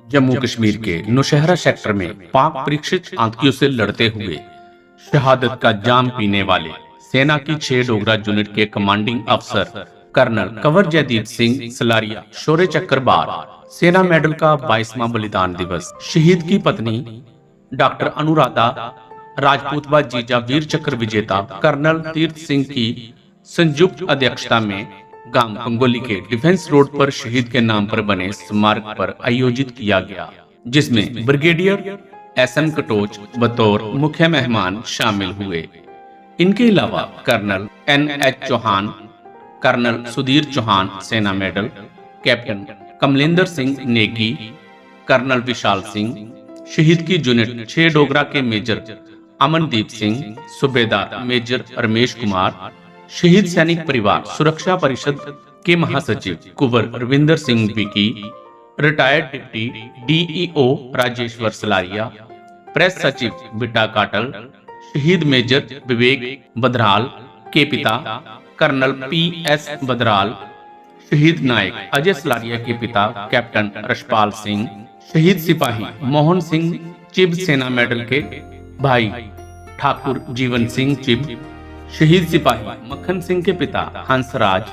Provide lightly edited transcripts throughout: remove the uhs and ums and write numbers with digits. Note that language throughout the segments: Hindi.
जम्मू कश्मीर के नौशहरा सेक्टर में पाक परीक्षित आतंकियों से लड़ते हुए शहादत का जाम पीने वाले सेना की 6 डोगरा यूनिट के कमांडिंग अफसर कर्नल कंवर जयदीप सिंह सलारिया शौर्य चक्र बार सेना मेडल का 22वां बलिदान दिवस। शहीद की पत्नी डॉक्टर अनुराधा राजपूतवा जीजा वीर चक्र विजेता कर्नल तीर्थ सिंह की संयुक्त अध्यक्षता में गांव कंगोली के डिफेंस रोड पर शहीद के नाम पर बने स्मारक पर आयोजित किया गया, जिसमें ब्रिगेडियर एसएन कटोच बतौर मुख्य मेहमान शामिल हुए। इनके अलावा colonel NH Chauhan, colonel Sudhir Chauhan सेना medal, captain Kamlendra Singh Negi, colonel Vishal Singh, शहीद की यूनिट 6 डोगरा के मेजर अमनदीप सिंह, सूबेदार मेजर रमेश कुमार, शहीद सैनिक परिवार सुरक्षा परिषद के महासचिव Kunwar Ravinder Singh Vicky, retired deputy DEO Rajeshwar Salaria, प्रेस सचिव बिट्टा काटल, शहीद मेजर विवेक बदराल के पिता कर्नल पीएस बदराल, शहीद नायक अजय सलारिया के पिता कैप्टन रशपाल सिंह, शहीद सिपाही मोहन सिंह चिब सेना मेडल के भाई ठाकुर जीवन सिंह चिब, शहीद सिपाही मक्खन सिंह के पिता हंसराज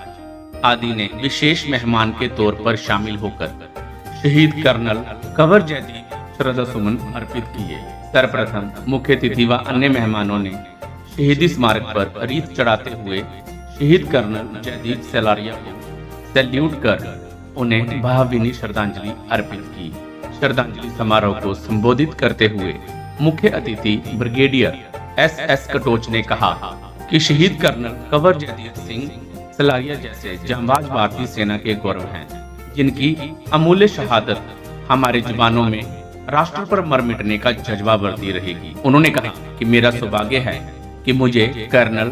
आदि ने विशेष मेहमान के तौर पर शामिल होकर शहीद कर्नल कंवर जयदीप श्रद्धा सुमन अर्पित किए। सर्वप्रथम मुख्य अतिथि व अन्य मेहमानों ने शहीदी स्मारक पर रीत चढ़ाते हुए शहीद कर्नल जयदीप सलारिया को सैल्यूट कर उन्हें भावभीनी श्रद्धांजलि अर्पित की। श्रद्धांजलि समारोह को संबोधित करते हुए मुख्य अतिथि ब्रिगेडियर एसएस कटोच ने कहा कि शहीद कर्नल कंवर जयदीप सिंह सलारिया जैसे जांबाज भारतीय सेना के गौरव हैं, जिनकी अमूल्य शहादत हमारे जवानों में राष्ट्र पर मर मिटने का जज्बा बढ़ती रहेगी। उन्होंने कहा कि मेरा सौभाग्य है कि मुझे कर्नल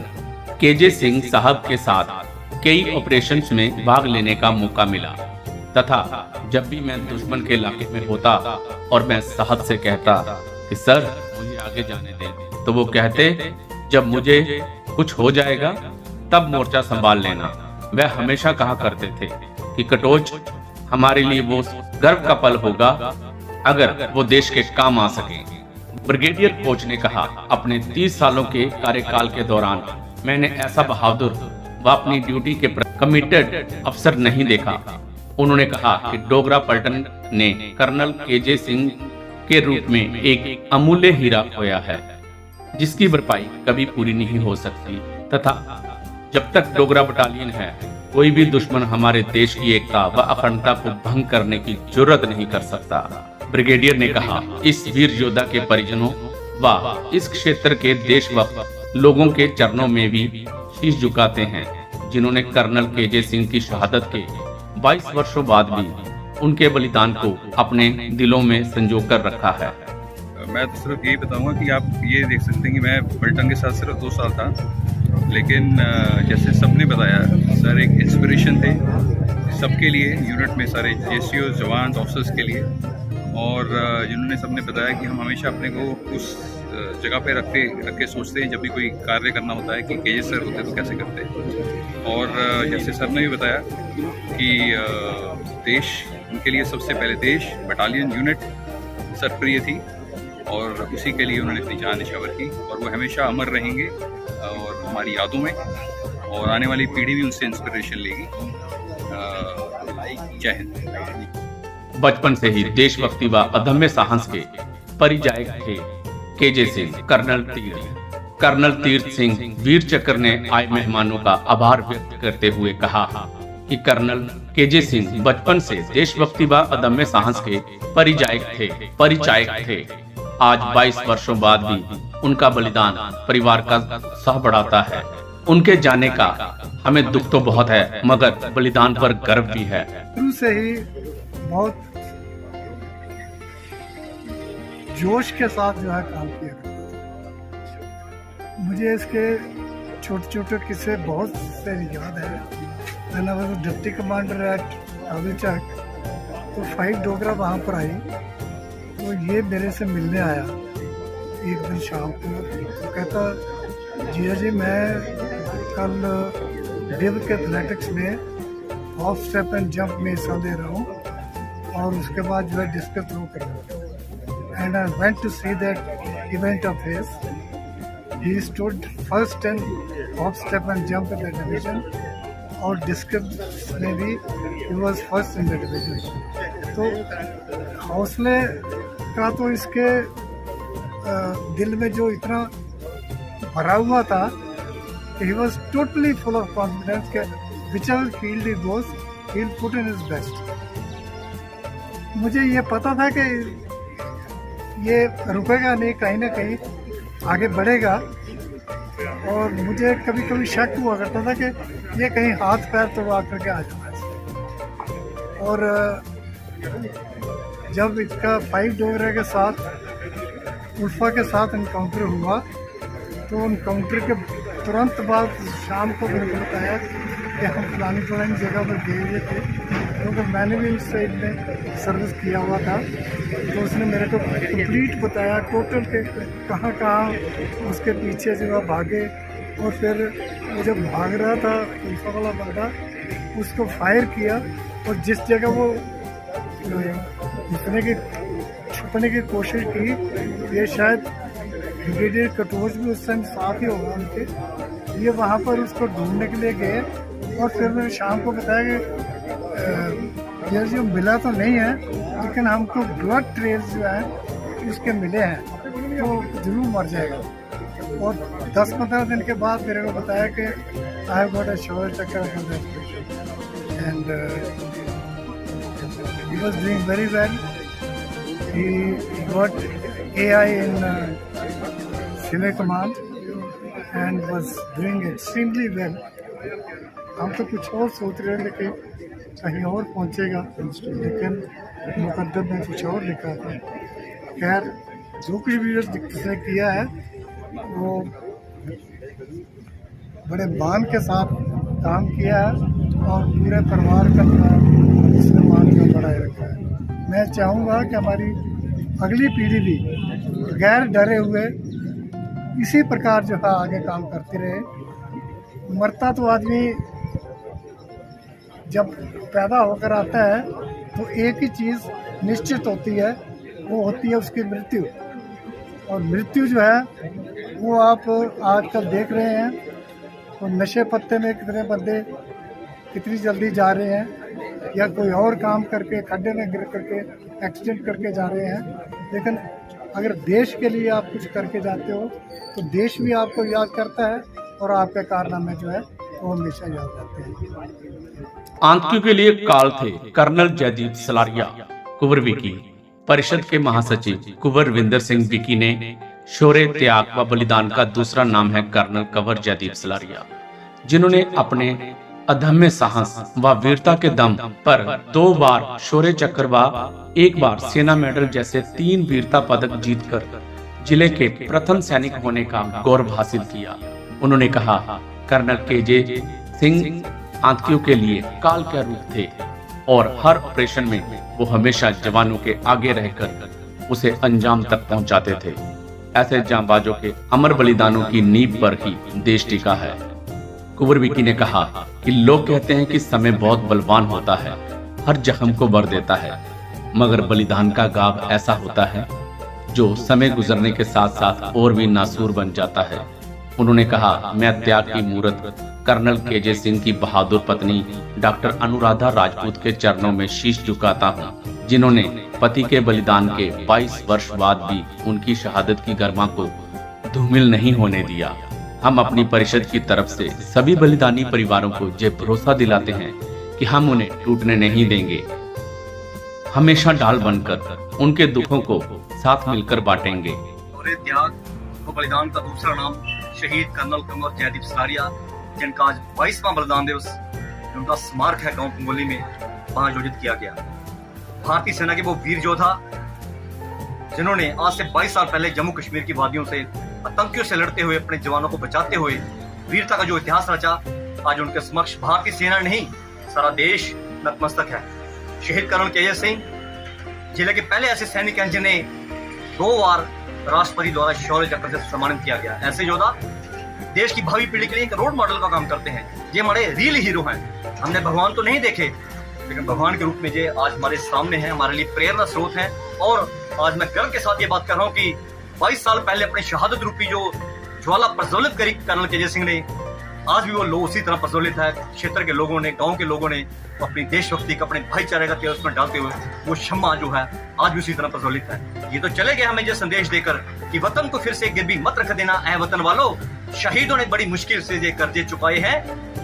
केजे सिंह साहब के साथ कई ऑपरेशंस में भाग लेने का मौका मिला तथा जब भी मैं दुश्मन के इलाके में होता और मैं साहब से कहता कि सर मुझे आगे जाने दें, तो वो कहते जब मुझे कुछ हो जाएगा तब मोर्चा संभाल लेना। वह हमेशा कहा करते थे कि कटोच हमारे लिए वो गर्व का पल होगा अगर वो देश के काम आ सके। ब्रिगेडियर कोच ने कहा, अपने 30 सालों के कार्यकाल के दौरान मैंने ऐसा बहादुर व अपनी ड्यूटी के प्रति कमिटेड अफसर नहीं देखा। उन्होंने कहा कि डोगरा पलटन ने कर्नल केजे सिंह के रूप में एक अमूल्य हीरा खोया है, जिसकी भरपाई कभी पूरी नहीं हो सकती तथा जब तक डोगरा बटालियन है कोई भी दुश्मन हमारे देश की एकता व अखंडता को भंग करने की जरूरत नहीं कर सकता। ब्रिगेडियर ने कहा, इस वीर योद्धा के परिजनों व इस क्षेत्र के देशभक्त लोगों के चरणों में भी शीश झुकाते हैं, जिन्होंने कर्नल केजे सिंह की शहादत के 22 वर्षों बाद भी उनके बलिदान को अपने दिलों में संजो कर रखा है। मैं तो सिर्फ यही बताऊंगा कि आप ये देख सकते हैं कि मैं पलटन के साथ सिर्फ 2 साल था, लेकिन जैसे सबने बताया सर एक इंस्पिरेशन थे सबके लिए, यूनिट में सारे जेसीओ जवान ऑफिसर्स के लिए, और जिन्होंने सबने बताया कि हम हमेशा अपने को उस जगह पे रख के सोचते हैं जब भी कोई कार्य करना होता है कि केजे सर होते तो कैसे करते। और जैसे सर ने भी बताया कि देश उनके लिए सबसे पहले देश बटालियन यूनिट सर्वप्रिय थी और उसी के लिए उन्होंने अपनी जान निछावर की और वो हमेशा अमर रहेंगे और हमारी यादों में, और आने वाली पीढ़ी भी उनसे इंस्पिरेशन लेगी। जय हिंद। बचपन से ही देशभक्ति व अदम्य साहस के परिचायक थे केजे सिंह। कर्नल तीर्थ सिंह वीर चक्र ने आए मेहमानों का आभार व्यक्त करते हुए कहा कि कर्नल केजे सिंह बचपन से देशभक्ति व अदम्य साहस के परिचायक थे। आज 22 वर्षों बाद भी उनका बलिदान परिवार का साह बढ़ाता है। उनके जाने का हमें दुख तो बहुत है, मगर बलिदान पर गर्व भी है। शुरू से ही बहुत जोश के साथ जो है काम किया करता था। मुझे इसके छोटे छोटे किस्से बहुत से याद है। मैंने वो डिप्टी कमांडर एट अविचक तो 5 डोगरा वहाँ पर आई, तो ये मेरे से मिलने आया एक दिन शाम को, तो कहता जिया जी मैं कल डिव के एथलेटिक्स में हाफ स्टेप एंड जंप में हिस्सा दे रहा हूँ, और उसके बाद जो है डिस्कस थ्रो करना। And I went to see that event of his. He stood first in hop step and jump in the division, और डिस्कस में भी he was first in the division. तो हौसले का तो इसके दिल में जो इतना भरा हुआ था कि he was totally full of confidence कि whichever field he goes, he'll put in his best। मुझे ये पता था कि ये रुकेगा नहीं, कहीं ना कहीं आगे बढ़ेगा, और मुझे कभी कभी शक हुआ करता था कि ये कहीं हाथ पैर तोड़ा करके आ जाना है। और जब इसका 5 डोगरा के साथ उल्फा के साथ इनकाउंटर हुआ, तो इनकाउंटर के तुरंत बाद शाम को मेरे को बताया कि हम फलानी जगह पर गए हुए थे, क्योंकि मैंने भी उस साइड में सर्विस किया हुआ था। तो उसने मेरे को कंप्लीट बताया टोटल के कहाँ कहाँ उसके पीछे जो है भागे, और फिर वो जब भाग रहा था उल्फा वाला बंदा, उसको फायर किया, और जिस जगह वो छुपने की कोशिश की, ये शायद ब्रिगेडियर कटोच भी उस टाइम साथ ही होगा उनके, ये वहाँ पर उसको ढूंढने के लिए गए। और फिर मैंने शाम को बताया कि ये जो मिला तो नहीं है, लेकिन हमको ब्लड ट्रेल्स जो है उसके मिले हैं, तो जरूर मर जाएगा। और 10-15 दिन के बाद मेरे को बताया कि आई हैव गॉट अ शौर्य चक्र and he was doing very well. He got AI in Senior Command and was doing extremely well। हम तो कुछ और सोच रहे हैं कि कहीं और पहुंचेगा, लेकिन मुकद्दर में कुछ और लिखा था। खैर, जो कुछ भी उसने किया है वो बड़े मान के साथ काम किया है, और पूरे परिवार का उसने मान का बढ़ाए रखा है। मैं चाहूँगा कि हमारी अगली पीढ़ी भी गैर डरे हुए इसी प्रकार जो है आगे काम करती रहे। मरता तो आदमी जब पैदा होकर आता है तो एक ही चीज़ निश्चित होती है, वो होती है उसकी मृत्यु। और मृत्यु जो है वो आप आजकल देख रहे हैं, तो नशे पत्ते में कितने बंदे कितनी जल्दी जा रहे हैं, या कोई और काम करके खड्डे में गिर करके एक्सीडेंट करके जा रहे हैं। लेकिन अगर देश के लिए आप कुछ करके जाते हो तो देश भी आपको याद करता है, और आपके कारनामे जो है वो हमेशा याद रहते हैं। आतंकियों के लिए काल थे कर्नल जयदीप सलारिया। कुंवर विकी परिषद के महासचिव कुंवर विंदर सिंह विकी ने शौर्य, त्याग व बलिदान का दूसरा नाम है कर्नल कंवर जयदीप सलारिया, जिन्होंने अपने अदम्य साहस व वीरता के दम पर 2 बार शौर्य चक्र व 1 बार सेना मेडल जैसे 3 वीरता पदक जीतकर जिले के प्रथम सैनिक होने का गौरव हासिल किया। उन्होंने कहा, कर्नल केजे सिंह आतंकियों के लिए काल के रूप थे, और हर ऑपरेशन में वो हमेशा जवानों के आगे रहकर उसे अंजाम तक पहुंचाते थे। ऐसे जांबाजों के अमर बलिदानों की नींव पर ही देश टिका है। कुंवर विकी ने कहा कि लोग कहते हैं कि समय बहुत बलवान होता है, हर जख्म को भर देता है, मगर बलिदान का गाव ऐसा होता है जो समय गुजरने के साथ साथ और भी नासूर बन जाता है। उन्होंने कहा, मैं त्याग की मूर्त कर्नल केजे सिंह की बहादुर पत्नी डॉक्टर अनुराधा राजपूत के चरणों में शीश झुकाता हूँ, जिन्होंने पति के बलिदान के 22 वर्ष बाद भी उनकी शहादत की गरिमा को धूमिल नहीं होने दिया। हम अपनी परिषद की तरफ से सभी बलिदानी परिवारों को ये भरोसा दिलाते हैं कि हम उन्हें टूटने नहीं देंगे, हमेशा ढाल बनकर उनके दुखों को साथ मिलकर बांटेंगे। और त्याग व बलिदान का दूसरा नाम शहीद कर्नल कंवर जयदीप सलारिया, जिनका आज 22वां बलिदान दिवस उनका स्मारक है गांव पंगोली में, वहां आयोजित किया गया। भारतीय सेना के वो वीर योद्धा जिन्होंने आज से 22 साल पहले जम्मू कश्मीर की वादियों से आतंकियों से लड़ते हुए अपने जवानों को बचाते हुए वीरता का जो इतिहास रचा, आज उनके समक्ष भारतीय सेना नहीं सारा देश नतमस्तक है। शहीद कर्नल केजे सिंह जिले के पहले ऐसे सैनिक हैं जिन्हें 2 बार राष्ट्रपति द्वारा शौर्य चक्र से सम्मानित किया गया। ऐसे योद्धा देश की भावी पीढ़ी के लिए एक रोल मॉडल का काम करते हैं। ये हमारे रियल हीरो हैं। हमने भगवान तो नहीं देखे, लेकिन भगवान के रूप में ये आज हमारे सामने हैं, हमारे लिए प्रेरणा स्रोत हैं। और आज मैं गर्व के साथ ये बात कर रहा हूँ कि 22 साल पहले अपनी शहादत रूपी जो ज्वाला प्रज्वलित करी कर्नल केजे सिंह ने, आज भी वो लोग उसी तरह प्रज्वलित है। क्षेत्र के लोगों ने, गांव के लोगों ने अपनी देशभक्ति का, अपने भाईचारे का तेल उसमें डालते हुए वो शम्मा जो है आज भी उसी तरह प्रज्वलित है। ये तो चले गए हमें ये संदेश देकर कि वतन को फिर से गिरवी मत रख देना ऐ वतन वालों, शहीदों ने बड़ी मुश्किल से ये कर्जे चुकाए हैं,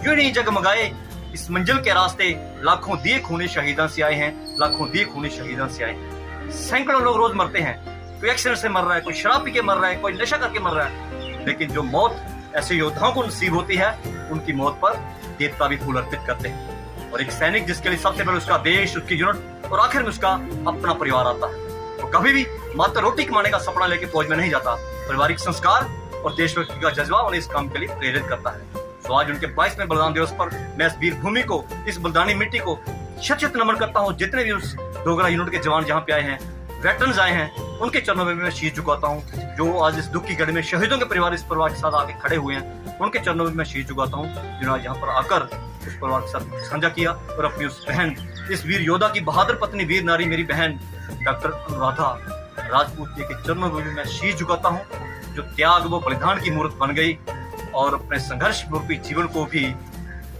यूं नहीं जगमगाए इस मंजिल के रास्ते, लाखों दिए खूने शहीदां से आए हैं, लाखों दिए खूने शहीदां से आए हैं। सैकड़ों लोग रोज मरते हैं, कोई एक्सीडेंट से मर रहा है, कोई शराब पी के मर रहा है, कोई नशा करके मर रहा है, लेकिन जो मौत ऐसे योद्धाओं को नसीब होती है उनकी मौत पर देवता भी फूल अर्पित करते हैं। और एक सैनिक जिसके लिए सबसे पहले उसका देश, उसकी यूनिट और आखिर में उसका अपना परिवार आता है, वो कभी भी मात्र रोटी कमाने का सपना लेके फौज में नहीं जाता। पारिवारिक संस्कार और देशभक्ति का जज्बा उन्हें इस काम के लिए प्रेरित करता है। तो आज उनके 22वें बलिदान दिवस पर मैं इस वीर भूमि को, इस बलिदानी मिट्टी को शत नमन करता हूँ। जितने भी उस डोगरा यूनिट के जवान जहाँ पे आए हैं, वेटरन्स आए हैं, उनके चरणों में मैं शीश झुकाता हूँ। जो आज इस दुख की घड़ी में शहीदों के परिवार इस परिवार के साथ आके खड़े हुए हैं, उनके चरणों में मैं शीश झुकाता हूँ, जिन्होंने यहाँ पर आकर उस परिवार के साथ साझा किया और अपनी उस बहन, इस वीर योद्धा की बहादुर पत्नी, वीर नारी मेरी बहन डॉक्टर अनुराधा राजपूत जी के चरणों में भी मैं शीश झुकाता हूँ, जो त्याग वो बलिदान की मूर्त बन गई और अपने संघर्ष रूपी जीवन को भी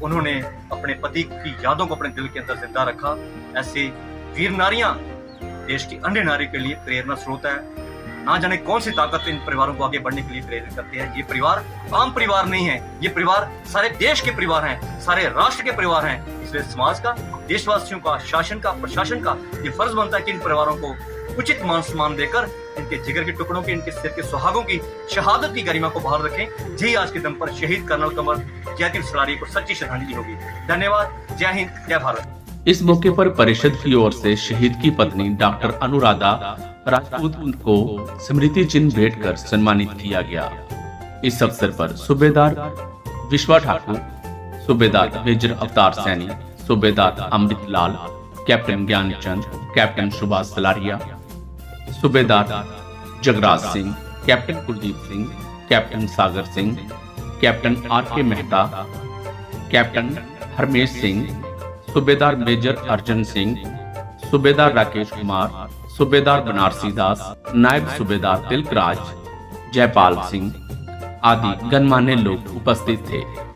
उन्होंने अपने पति की यादों को अपने दिल के अंदर जिंदा रखा। ऐसे वीर नारियां देश की अन्य नारी के लिए प्रेरणा स्रोत है। ना जाने कौन सी ताकत इन परिवारों को आगे बढ़ने के लिए प्रेरित करती है। ये परिवार आम परिवार नहीं है, ये परिवार सारे देश के परिवार हैं, सारे राष्ट्र के परिवार हैं। इसलिए समाज का, देशवासियों का, शासन का, प्रशासन का ये फर्ज बनता है कि इन परिवारों को उचित मान सम्मान देकर इनके जिगर के टुकड़ों की, इनके सिर के सुहागों की शहादत की गरिमा को बहाल रखें। यही आज के दम पर शहीद कर्नल कंवर जयदीप सलारिया को सच्ची श्रद्धांजलि होगी। धन्यवाद। जय हिंद, जय भारत। इस मौके पर परिषद की ओर से शहीद की पत्नी डॉक्टर अनुराधा राजपूत को स्मृति चिन्ह भेंट कर सम्मानित किया गया। इस अवसर पर सूबेदार विश्वा ठाकुर, सूबेदार मेजर अवतार सैनी, सूबेदार अमृत लाल, कैप्टन ज्ञानचंद, कैप्टन सुभाष सलारिया, सूबेदार Jagraj Singh, captain Kuldeep Singh, captain Sagar Singh, captain R K. Mehta, captain Harmesh Singh, सूबेदार मेजर अर्जुन सिंह, सूबेदार राकेश कुमार, सूबेदार बनारसी दास, नायब सूबेदार तिलकराज, जयपाल सिंह आदि गणमान्य लोग उपस्थित थे।